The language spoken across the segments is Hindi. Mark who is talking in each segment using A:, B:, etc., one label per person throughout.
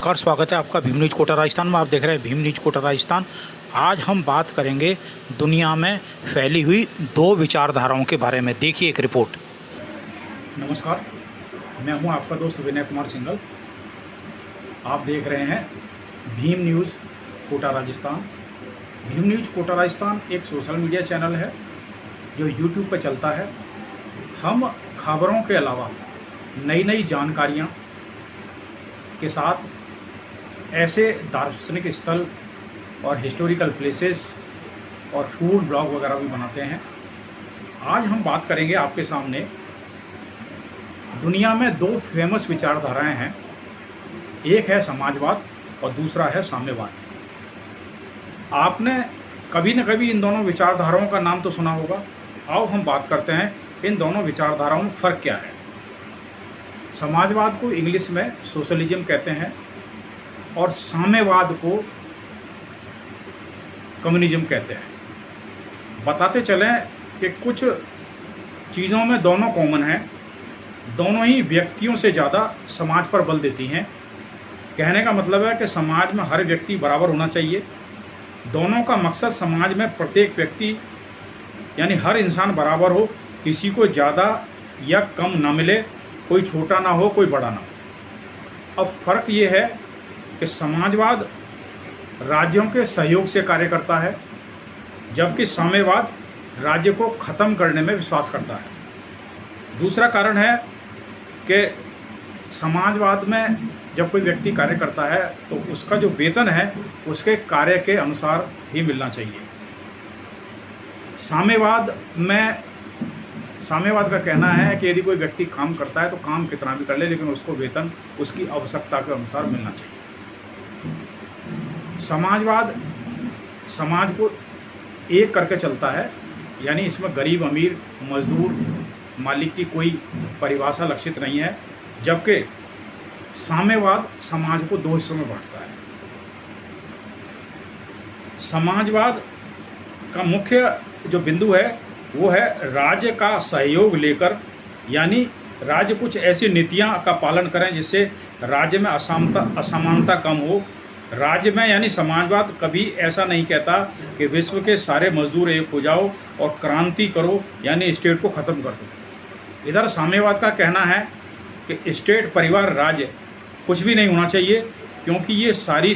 A: नमस्कार, स्वागत है आपका भीम न्यूज़ कोटा राजस्थान में। आप देख रहे हैं भीम न्यूज़ कोटा राजस्थान। आज हम बात करेंगे दुनिया में फैली हुई दो विचारधाराओं के बारे में। देखिए एक रिपोर्ट। नमस्कार, मैं हूं आपका दोस्त विनय कुमार सिंघल। आप देख रहे हैं भीम न्यूज़ कोटा राजस्थान। भीम न्यूज़ कोटा राजस्थान एक सोशल मीडिया चैनल है जो यूट्यूब पर चलता है। हम खबरों के अलावा नई नई जानकारियाँ के साथ ऐसे दार्शनिक स्थल और हिस्टोरिकल प्लेसेस और फूड ब्लॉग वगैरह भी बनाते हैं। आज हम बात करेंगे आपके सामने, दुनिया में दो फेमस विचारधाराएं हैं। एक है समाजवाद और दूसरा है साम्यवाद। आपने कभी न कभी इन दोनों विचारधाराओं का नाम तो सुना होगा। आओ हम बात करते हैं इन दोनों विचारधाराओं में फ़र्क क्या है। समाजवाद को इंग्लिश में सोशलिज्म कहते हैं और साम्यवाद को कम्युनिज्म कहते हैं। बताते चलें कि कुछ चीज़ों में दोनों कॉमन हैं। दोनों ही व्यक्तियों से ज़्यादा समाज पर बल देती हैं। कहने का मतलब है कि समाज में हर व्यक्ति बराबर होना चाहिए। दोनों का मकसद समाज में प्रत्येक व्यक्ति यानी हर इंसान बराबर हो, किसी को ज़्यादा या कम ना मिले, कोई छोटा ना हो कोई बड़ा ना हो। अब फ़र्क ये है कि समाजवाद राज्यों के सहयोग से कार्य करता है, जबकि साम्यवाद राज्य को ख़त्म करने में विश्वास करता है। दूसरा कारण है कि समाजवाद में जब कोई व्यक्ति कार्य करता है तो उसका जो वेतन है उसके कार्य के अनुसार ही मिलना चाहिए। साम्यवाद का कहना है कि यदि कोई व्यक्ति काम करता है तो काम कितना भी कर ले, लेकिन उसको वेतन उसकी आवश्यकता के अनुसार मिलना चाहिए। समाजवाद समाज को एक करके चलता है, यानी इसमें गरीब अमीर मजदूर मालिक की कोई परिभाषा लक्षित नहीं है, जबकि साम्यवाद समाज को दो हिस्सों में बांटता है। समाजवाद का मुख्य जो बिंदु है वो है राज्य का सहयोग लेकर, यानी राज्य कुछ ऐसी नीतियां का पालन करें जिससे राज्य में असमानता कम हो। राज्य में यानी समाजवाद कभी ऐसा नहीं कहता कि विश्व के सारे मजदूर एक हो जाओ और क्रांति करो, यानी स्टेट को ख़त्म कर दो। इधर साम्यवाद का कहना है कि स्टेट, परिवार, राज्य कुछ भी नहीं होना चाहिए, क्योंकि ये सारी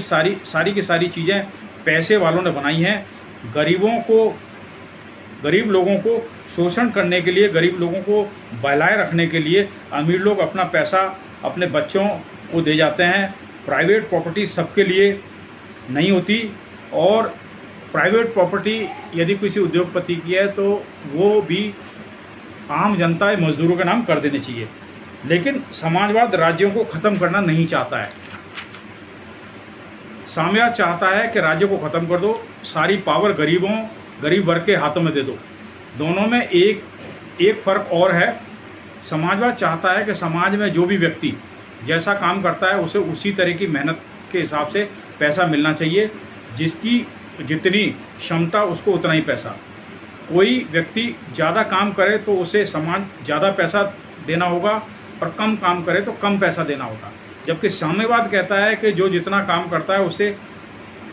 A: की सारी चीज़ें पैसे वालों ने बनाई हैं। गरीब लोगों को शोषण करने के लिए, गरीब लोगों को बहलाए रखने के लिए अमीर लोग अपना पैसा अपने बच्चों को दे जाते हैं। प्राइवेट प्रॉपर्टी सबके लिए नहीं होती, और प्राइवेट प्रॉपर्टी यदि किसी उद्योगपति की है तो वो भी आम जनता या मजदूरों के नाम कर देनी चाहिए। लेकिन समाजवाद राज्यों को ख़त्म करना नहीं चाहता है। साम्यवाद चाहता है कि राज्य को ख़त्म कर दो, सारी पावर गरीब वर्ग के हाथों में दे दो। दोनों में एक फ़र्क और है। समाजवाद चाहता है कि समाज में जो भी व्यक्ति जैसा काम करता है उसे उसी तरह की मेहनत के हिसाब से पैसा मिलना चाहिए। जिसकी जितनी क्षमता उसको उतना ही पैसा। कोई व्यक्ति ज़्यादा काम करे तो उसे समाज ज़्यादा पैसा देना होगा, और कम काम करे तो कम पैसा देना होगा। जबकि साम्यवाद कहता है कि जो जितना काम करता है उसे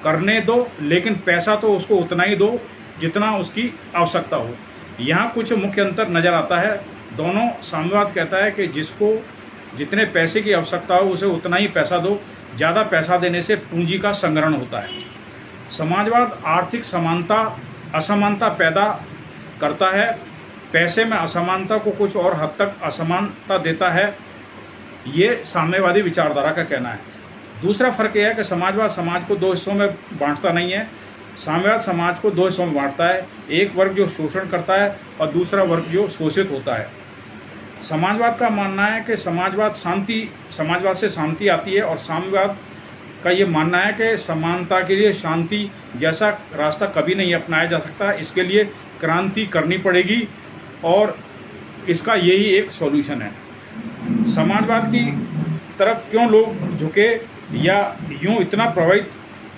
A: करने दो, लेकिन पैसा तो उसको उतना ही दो जितना उसकी आवश्यकता हो। यहाँ कुछ मुख्य अंतर नज़र आता है दोनों। साम्यवाद कहता है कि जिसको जितने पैसे की आवश्यकता हो उसे उतना ही पैसा दो, ज़्यादा पैसा देने से पूंजी का संग्रहण होता है। समाजवाद आर्थिक असमानता पैदा करता है। पैसे में असमानता को कुछ और हद तक असमानता देता है। ये साम्यवादी विचारधारा का कहना है। दूसरा फ़र्क यह है कि समाजवाद समाज को दो हिस्सों में बांटता नहीं है। साम्यवाद समाज को दो हिस्सों में बांटता है, एक वर्ग जो शोषण करता है और दूसरा वर्ग जो शोषित होता है। समाजवाद का मानना है कि समाजवाद से शांति आती है, और साम्यवाद का ये मानना है कि समानता के लिए शांति जैसा रास्ता कभी नहीं अपनाया जा सकता। इसके लिए क्रांति करनी पड़ेगी, और इसका यही एक सॉल्यूशन है। समाजवाद की तरफ क्यों लोग झुके या यूँ इतना प्रभावित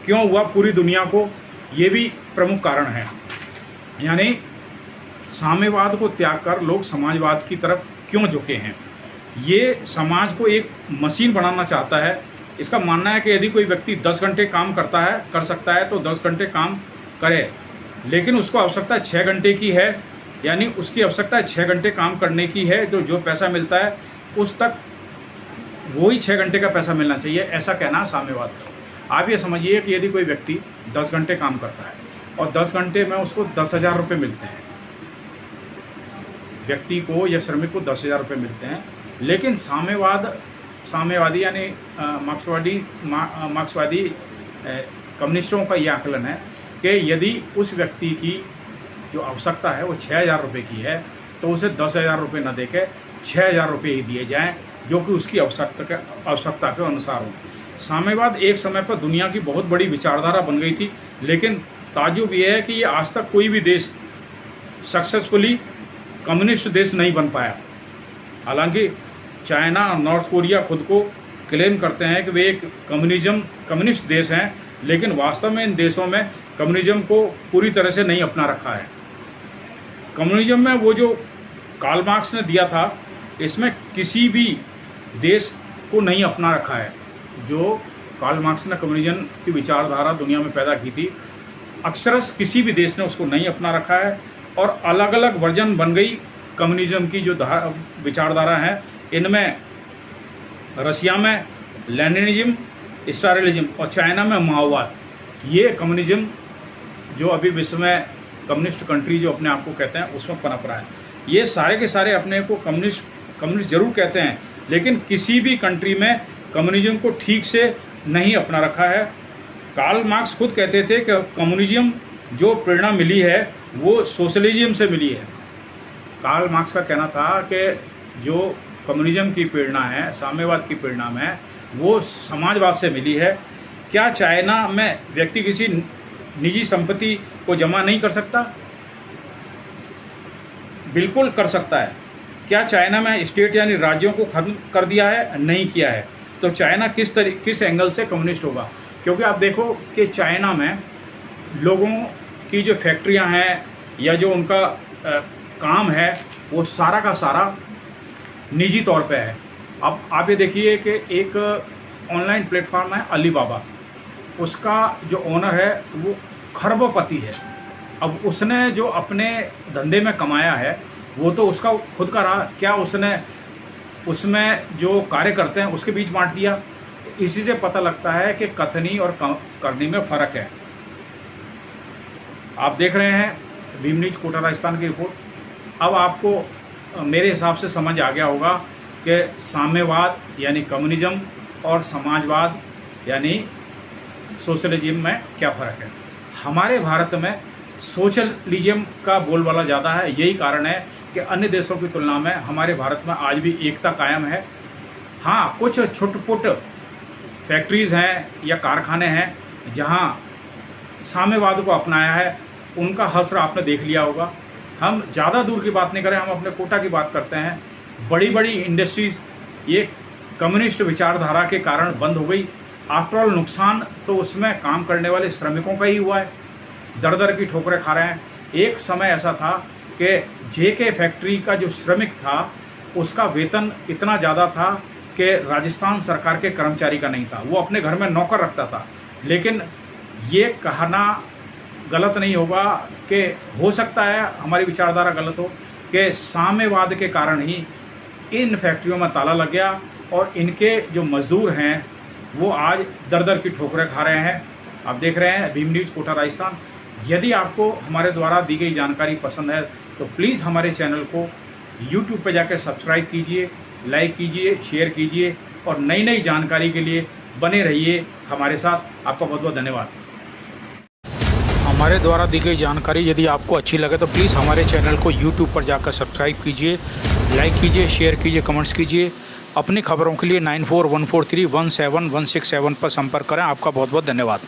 A: क्यों हुआ पूरी दुनिया को, ये भी प्रमुख कारण है। यानी साम्यवाद को त्याग कर लोग समाजवाद की तरफ क्यों झुके हैं। ये समाज को एक मशीन बनाना चाहता है, इसका मानना है कि यदि कोई व्यक्ति 10 घंटे काम कर सकता है तो 10 घंटे काम करे, लेकिन उसको आवश्यकता 6 घंटे की है, यानी उसकी आवश्यकता 6 घंटे काम करने की है, तो जो पैसा मिलता है उस तक वही 6 घंटे का पैसा मिलना चाहिए, ऐसा कहना साम्यवाद। आप ये समझिए कि यदि कोई व्यक्ति 10 घंटे काम करता है और 10 घंटे में उसको 10,000 रुपये मिलते हैं, व्यक्ति को या श्रमिक को 10,000 रुपये मिलते हैं, लेकिन साम्यवादी यानी मार्क्सवादी कम्युनिस्टों का ये आकलन है कि यदि उस व्यक्ति की जो आवश्यकता है वो 6,000 रुपये की है तो उसे 10,000 रुपये न देके 6,000 रुपये ही दिए जाएं, जो कि उसकी आवश्यकता के अनुसार हो। साम्यवाद एक समय पर दुनिया की बहुत बड़ी विचारधारा बन गई थी, लेकिन ताज्जुब ये है कि ये आज तक कोई भी देश सक्सेसफुली कम्युनिस्ट देश नहीं बन पाया। हालांकि चाइना और नॉर्थ कोरिया खुद को क्लेम करते हैं कि वे एक कम्युनिस्ट देश हैं, लेकिन वास्तव में इन देशों में कम्युनिज्म को पूरी तरह से नहीं अपना रखा है। कम्युनिज्म में वो जो कार्ल मार्क्स ने दिया था, इसमें किसी भी देश को नहीं अपना रखा है। जो कार्ल मार्क्स ने कम्युनिज्म की विचारधारा दुनिया में पैदा की थी, अक्षरश किसी भी देश ने उसको नहीं अपना रखा है, और अलग अलग वर्जन बन गई कम्युनिज्म की जो विचारधारा है। इनमें रशिया में लेनिनिज्म, स्टालिनिज्म और चाइना में माओवाद, ये कम्युनिज्म जो अभी विश्व में कम्युनिस्ट कंट्री जो अपने आप को कहते हैं उसमें पनप रहा है। ये सारे के सारे अपने को कम्युनिस्ट जरूर कहते हैं, लेकिन किसी भी कंट्री में कम्युनिज्म को ठीक से नहीं अपना रखा है। कार्ल मार्क्स खुद कहते थे कि कम्युनिज्म जो प्रेरणा मिली है वो सोशलिज्म से मिली है। कार्ल मार्क्स का कहना था कि जो कम्युनिज्म की प्रेरणा है, साम्यवाद की प्रेरणा में, वो समाजवाद से मिली है। क्या चाइना में व्यक्ति किसी निजी संपत्ति को जमा नहीं कर सकता? बिल्कुल कर सकता है। क्या चाइना में स्टेट यानी राज्यों को खत्म कर दिया है? नहीं किया है। तो चाइना किस एंगल से कम्युनिस्ट होगा? क्योंकि आप देखो कि चाइना में लोगों की जो फैक्ट्रियां हैं या जो उनका काम है वो सारा का सारा निजी तौर पे है। अब आप ये देखिए कि एक ऑनलाइन प्लेटफॉर्म है अलीबाबा, उसका जो ओनर है वो खरबपति है। अब उसने जो अपने धंधे में कमाया है वो तो उसका खुद का रहा, क्या उसने उसमें जो कार्य करते हैं उसके बीच बांट दिया? इसी से पता लगता है कि कथनी और करनी में फ़र्क है। आप देख रहे हैं भीम न्यूज कोटा राजस्थान की रिपोर्ट। अब आपको मेरे हिसाब से समझ आ गया होगा कि साम्यवाद यानी कम्युनिज्म और समाजवाद यानी सोशलिज्म में क्या फ़र्क है। हमारे भारत में सोशलिज्म का बोलबाला ज़्यादा है। यही कारण है कि अन्य देशों की तुलना में हमारे भारत में आज भी एकता कायम है। हाँ, कुछ छुट-पुट फैक्ट्रीज़ हैं या कारखाने हैं जहाँ साम्यवाद को अपनाया है, उनका हश्र आपने देख लिया होगा। हम ज़्यादा दूर की बात नहीं करें, हम अपने कोटा की बात करते हैं। बड़ी बड़ी इंडस्ट्रीज़ ये कम्युनिस्ट विचारधारा के कारण बंद हो गई। आफ्टर ऑल नुकसान तो उसमें काम करने वाले श्रमिकों का ही हुआ है, दर दर की ठोकरें खा रहे हैं। एक समय ऐसा था कि जेके फैक्ट्री का जो श्रमिक था उसका वेतन इतना ज़्यादा था कि राजस्थान सरकार के कर्मचारी का नहीं था, वो अपने घर में नौकर रखता था। लेकिन ये कहना गलत नहीं होगा कि हो सकता है हमारी विचारधारा गलत हो कि साम्यवाद के कारण ही इन फैक्ट्रियों में ताला लग गया और इनके जो मजदूर हैं वो आज दर दर की ठोकरें खा रहे हैं। आप देख रहे हैं भीम न्यूज कोटा राजस्थान। यदि आपको हमारे द्वारा दी गई जानकारी पसंद है तो प्लीज़ हमारे चैनल को यूट्यूब पर जाकर सब्सक्राइब कीजिए, लाइक कीजिए, शेयर कीजिए और नई नई जानकारी के लिए बने रहिए हमारे साथ। आपका बहुत बहुत धन्यवाद। हमारे द्वारा दी गई जानकारी यदि आपको अच्छी लगे तो प्लीज़ हमारे चैनल को यूट्यूब पर जाकर सब्सक्राइब कीजिए, लाइक कीजिए, शेयर कीजिए, कमेंट्स कीजिए। अपनी खबरों के लिए 9414317167 पर संपर्क करें। आपका बहुत बहुत धन्यवाद।